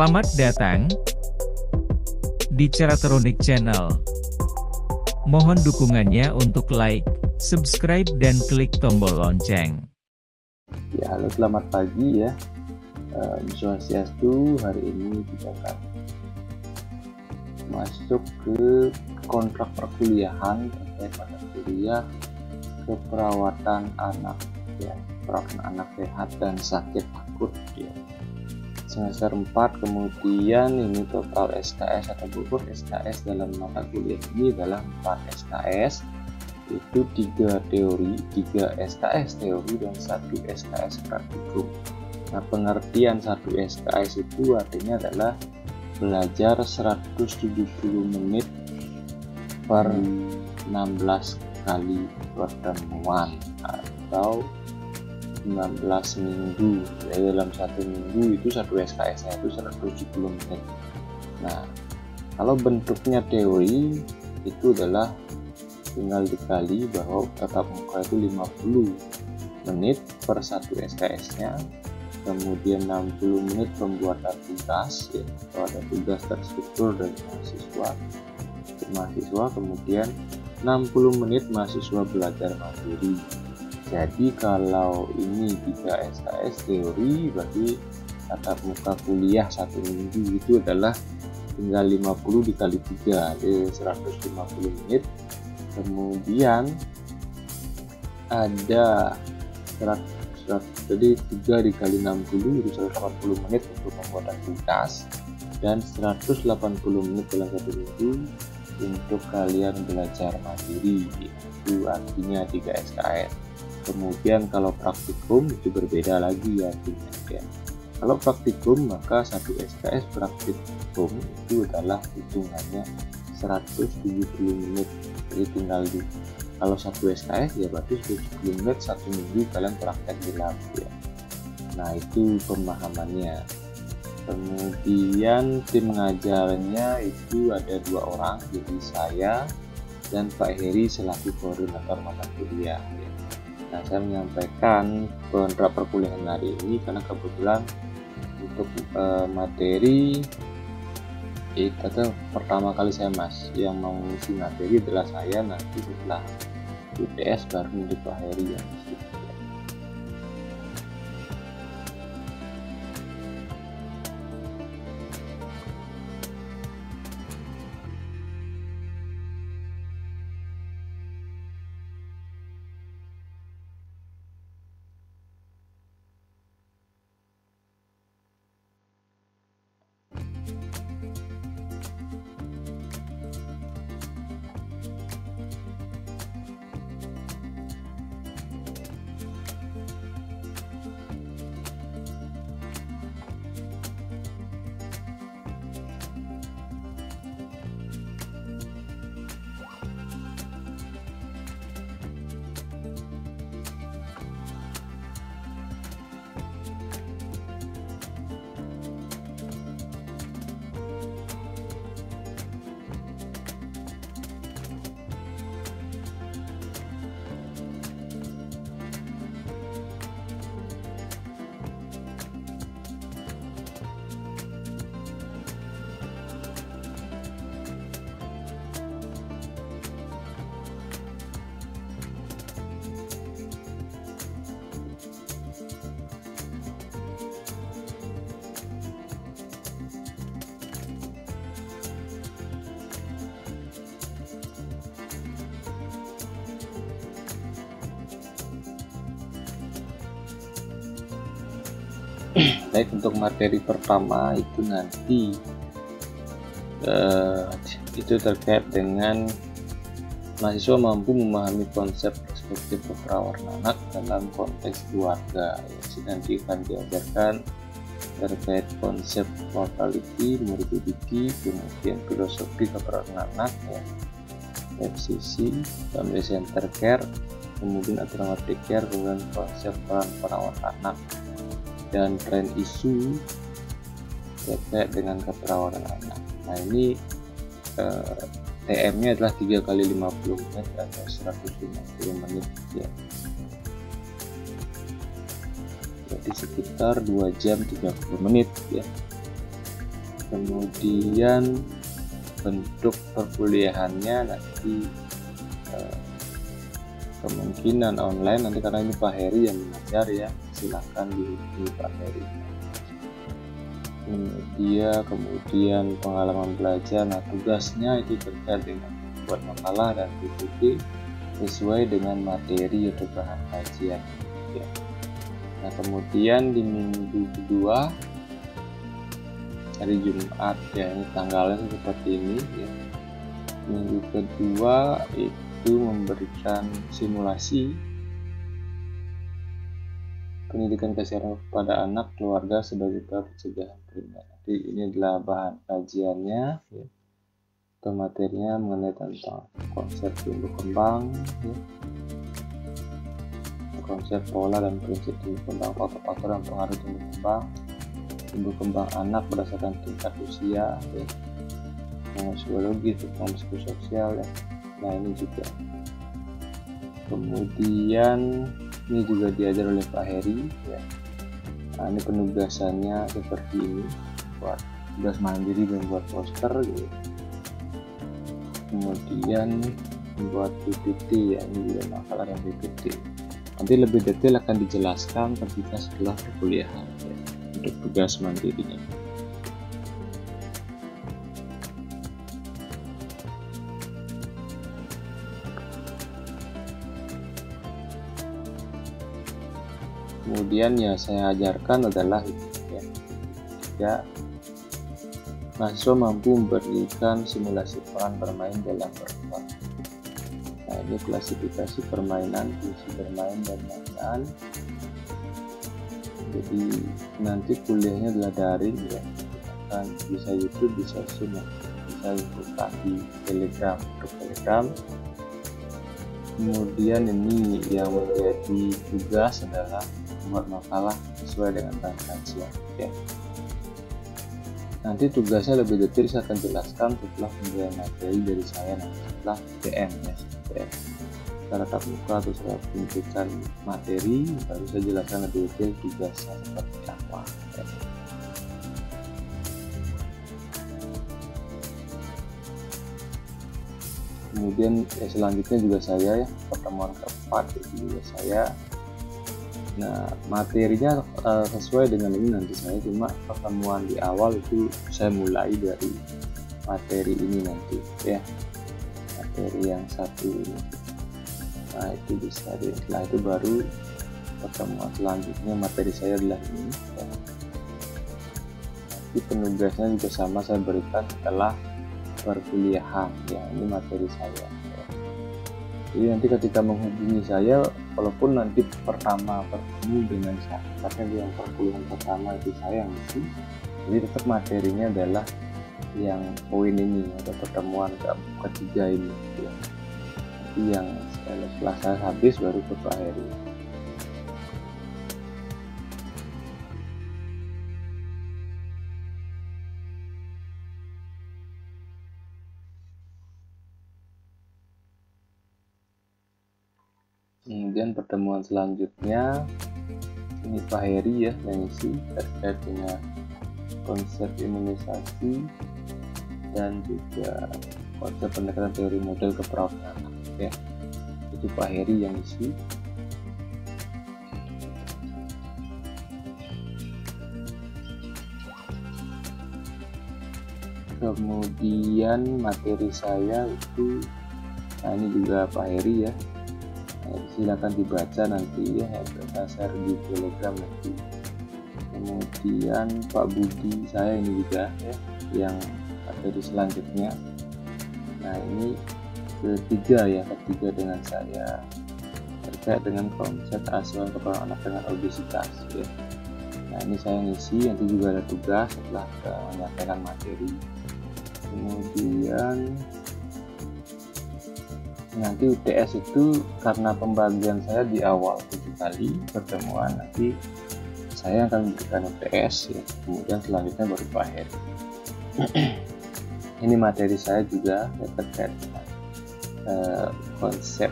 Selamat datang di Ceratronic Channel. Mohon dukungannya untuk like, subscribe, dan klik tombol lonceng. Ya, halo, selamat pagi ya. Swastiastu. Hari ini kita akan masuk ke kontrak perkuliahan terkait mata kuliah keperawatan anak ya, perawatan anak sehat dan sakit akut ya. Semester 4, kemudian ini total SKS atau bobot SKS dalam mata kuliah ini adalah 4 SKS, itu 3 teori, 3 SKS teori dan 1 SKS praktikum. Nah, pengertian 1 SKS itu artinya adalah belajar 170 menit per 16 kali pertemuan atau 19 minggu ya, dalam 1 minggu itu 1 SKS nya itu 170 menit. Nah, kalau bentuknya teori itu adalah tinggal dikali bahwa tatap muka itu 50 menit per 1 SKS nya, kemudian 60 menit pembuatan tugas ya, atau ada tugas terstruktur dari mahasiswa, kemudian 60 menit mahasiswa belajar mandiri. Jadi kalau ini 3 SKS teori, berarti tatap muka kuliah 1 minggu itu adalah tinggal 50 dikali 3, jadi 150 menit. Kemudian ada jadi 3 dikali 60 itu 180 menit untuk pembuatan tugas dan 180 menit dalam 1 minggu untuk kalian belajar mandiri. Itu artinya 3 SKS. Kemudian kalau praktikum itu berbeda lagi artinya ya. Kalau praktikum maka 1 SKS praktikum itu adalah hitungannya 170 menit. Jadi tinggal kalau 1 SKS ya berarti 170 menit 1 minggu kalian praktek di lab ya. Nah, itu pemahamannya. Kemudian tim ngajarnya itu ada 2 orang, jadi saya dan Pak Heri selaku koordinator mata kuliah ya. Nah, saya menyampaikan kontrak perkuliahan hari ini karena kebetulan untuk materi itu pertama kali saya yang mau mengisi materi adalah saya, nanti setelah UTS baru menjadi Pak Heri yang mengisi. Baik, untuk materi pertama itu nanti itu terkait dengan mahasiswa mampu memahami konsep perspektif keperawatan anak dalam konteks keluarga ya. Nanti akan diajarkan terkait konsep mortality, morbidity, kemudian filosofi keperawatan anak ya, FCC, family center care, kemudian automatic care, kemudian konsep peran perawat anak dan tren isu terkait dengan keperawatan anak. Nah, ini TM-nya adalah 3 kali 50 menit atau 150 menit ya. Jadi sekitar 2 jam 30 menit ya. Kemudian bentuk perkuliahannya nanti kemungkinan online nanti, karena ini Pak Heri yang mengajar ya, silahkan dihubungi Pak Heri. Kemudian pengalaman belajar, nah tugasnya itu terkait dengan buat makalah dan PPT sesuai dengan materi atau bahan kajian ya. Nah kemudian di minggu kedua hari Jumat ya, ini tanggalnya seperti ini ya. Minggu kedua itu memberikan simulasi pendidikan kesehatan kepada anak keluarga sebagai upaya pencegahan kriminal. Jadi ini adalah bahan kajiannya ya. Atau materinya mengenai tentang konsep tumbuh kembang ya. Konsep pola dan prinsip tumbuh kembang, faktor-faktor dan pengaruh tumbuh kembang anak berdasarkan tingkat usia ya. Psikologi, psikososial ya. Nah ini juga. Kemudian ini juga diajar oleh Pak Heri ya. Nah ini penugasannya seperti ini, buat tugas mandiri dan buat poster gitu. Kemudian membuat PPT ya, ini juga makalah dan PPT. Nanti lebih detail akan dijelaskan ketika setelah perkuliahan ya, untuk tugas mandirinya. Kemudian ya saya ajarkan adalah ya, mahasiswa mampu memberikan simulasi peran bermain dalam perkembangan. Nah ini klasifikasi permainan, fungsi bermain dan mainan. Jadi nanti kuliahnya adalah daring ya, kan bisa YouTube, bisa Zoom, bisa buka di Telegram, untuk Telegram. Kemudian ini yang menjadi tugas adalah membuat makalah sesuai dengan bahan kajian ya. Nanti tugasnya lebih detail saya akan jelaskan setelah pemberian materi dari saya nanti setelah PM ya, secara tatap muka atau setelah pendidikan materi baru saya jelaskan lebih detail tugasnya seperti apa ya. Kemudian selanjutnya juga saya ya, pertemuan keempat itu juga saya. Nah materinya sesuai dengan ini nanti saya, cuma pertemuan di awal itu saya mulai dari materi ini nanti ya, materi yang satu ini. Nah itu bisa deh, setelah itu baru pertemuan selanjutnya materi saya adalah ini ya. Nanti penugasnya juga sama saya berikan setelah perkuliahan ya, ini materi saya ya. Jadi nanti ketika menghubungi saya, walaupun nanti pertama bertemu dengan saya, tapi yang perkuliahan pertama itu saya yang isi, jadi tetap materinya adalah yang poin ini atau pertemuan ketiga ini ya. Nanti yang setelah saya habis baru ke Pak Heri. Kemudian pertemuan selanjutnya ini Pak Heri ya yang isi terkait dengan konsep imunisasi dan juga konsep pendekatan teori model keperawatan anak ya, itu Pak Heri yang isi. Kemudian materi saya itu, nah ini juga Pak Heri ya. Silakan dibaca nanti ya, saya share di Telegram nanti. Kemudian Pak Budi saya ini juga ya, yang materi selanjutnya. Nah ini ketiga dengan saya terkait dengan konsep asuhan kepada anak dengan obesitas ya. Nah ini saya ngisi, nanti juga ada tugas setelah menyampaikan materi. Kemudian nanti UTS itu karena pembagian saya di awal 7 kali pertemuan, nanti saya akan memberikan UTS ya, kemudian selanjutnya baru Pak Heri. Ini materi saya juga ya, terkait dengan konsep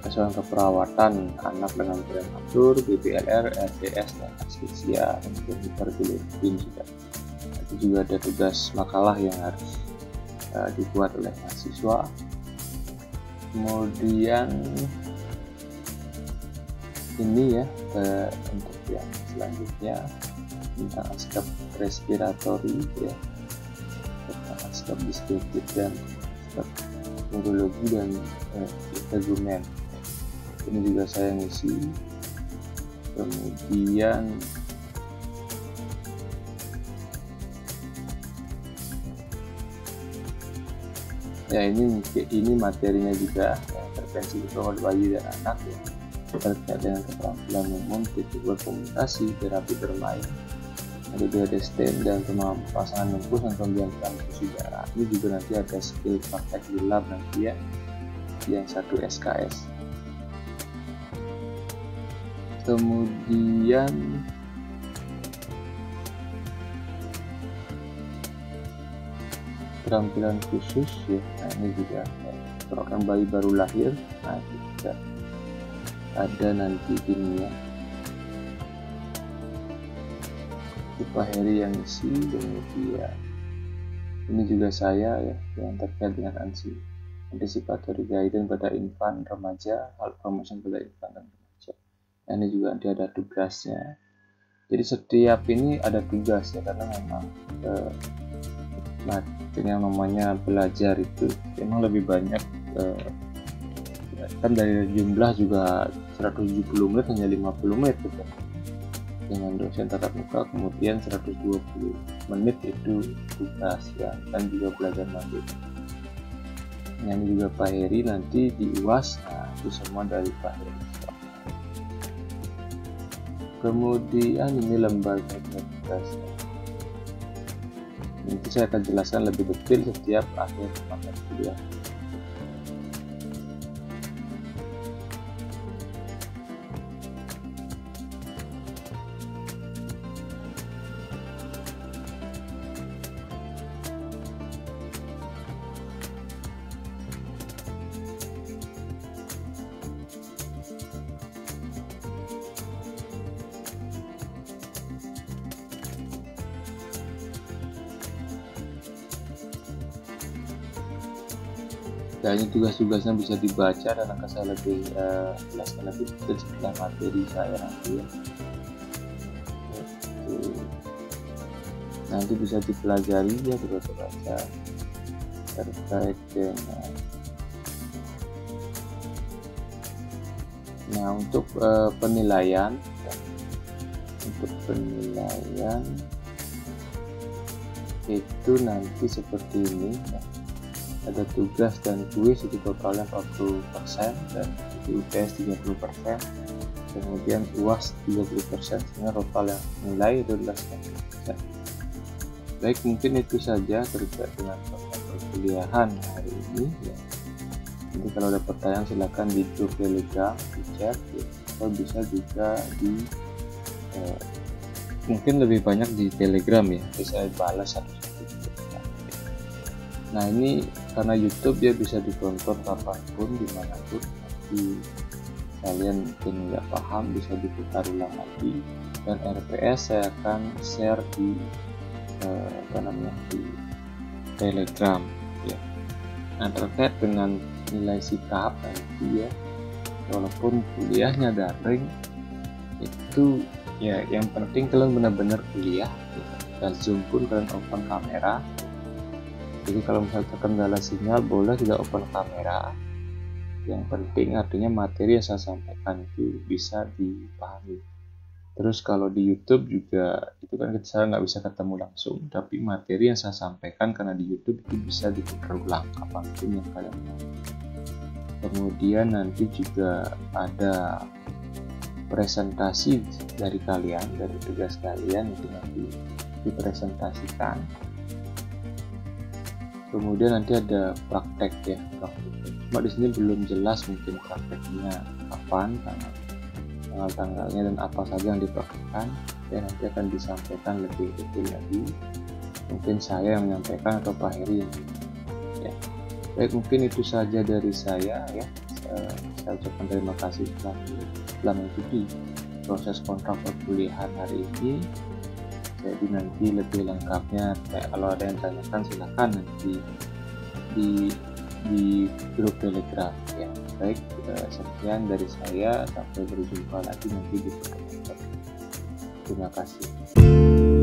asuhan keperawatan anak dengan prematur, BPLR, RDS dan disleksia, kemudian hiperbilirubinemia juga. Itu juga ada tugas makalah yang harus dibuat oleh mahasiswa. Kemudian ini ya untuk yang selanjutnya tentang aspek respiratori ya, tentang aspek deskriptif dan aspek neurologi dan integumen. Ini juga saya ngisi. Kemudian ya ini materinya juga ya, intervensi keperawatan bayi dan anak ya, terkait dengan keterampilan umum, titik berkomunikasi, terapi bermain, ada BDSM dan kemampuan pasangan membungkus dan pemberian transfusi darah. Ini juga nanti ada skill praktek di lab nanti ya, yang satu SKS. Kemudian keterampilan khusus ya, nah ini juga program bayi baru lahir, nah itu juga ada nanti ini ya, Pak Heri yang isi. Kemudian ini juga saya ya, yang terkait dengan anticipatory guidance pada infan remaja, hal promotion pada infan dan remaja. Nah, ini juga nanti ada tugasnya. Jadi setiap ini ada tugas ya, karena memang yang namanya belajar itu memang lebih banyak kan dari jumlah juga 170 menit hanya 50 menit gitu. Dengan dosen tatap muka, kemudian 120 menit itu tugas ya, dan juga belajar mandiri. Nah, ini juga Pak Heri nanti di UAS, nah itu semua dari Pak Heri. Kemudian ini lembaga tugas. Nanti saya akan jelaskan lebih detail setiap akhir mata kuliah. Dan ini tugas-tugasnya bisa dibaca dan akan saya lebih jelaskan lebih detail setelah materi saya nanti ya. Nanti bisa dipelajari ya, dibaca terkait dengan untuk penilaian ya. Untuk penilaian itu nanti seperti ini ya. Ada tugas dan kuis itu totalnya 40% dan UTS 30%, kemudian UAS 30%, sehingga total yang nilai itu adalah 90%. Baik, mungkin itu saja terkait dengan perkuliahan hari ini ya. Nanti kalau ada pertanyaan silakan di grup Telegram, di chat ya, atau bisa juga di mungkin lebih banyak di Telegram ya, bisa balas satu-satu. Nah, ini karena YouTube dia bisa ditonton kapanpun, dimanapun. Nanti kalian mungkin nggak paham bisa diputar ulang lagi. Dan RPS saya akan share di di Telegram ya. Nah, terkait dengan nilai sikap nanti ya, walaupun kuliahnya daring itu ya, yang penting kalian benar-benar kuliah ya. Dan Zoom pun kalian open kamera. Jadi kalau misalnya terkendala sinyal boleh tidak open kamera. Yang penting artinya materi yang saya sampaikan itu bisa dipahami. Terus kalau di YouTube juga itu kan saya nggak bisa ketemu langsung, tapi materi yang saya sampaikan karena di YouTube itu bisa diputar ulang kapanpun yang kalian mau. Kemudian nanti juga ada presentasi dari kalian, dari tugas kalian itu nanti dipresentasikan. Kemudian nanti ada praktek ya, cuma di sini belum jelas mungkin prakteknya kapan, tanggal-tanggalnya dan apa saja yang dipraktekkan ya, nanti akan disampaikan lebih detail lagi, mungkin saya yang menyampaikan atau Pak Heri ya. Baik, mungkin itu saja dari saya ya. Saya ucapkan terima kasih telah mengikuti proses kontrak perkuliahan hari ini. Jadi nanti lebih lengkapnya kalau ada yang tanyakan silakan nanti di grup Telegram ya. Baik, sekian dari saya, sampai berjumpa lagi nanti di pertemuan. Terima kasih.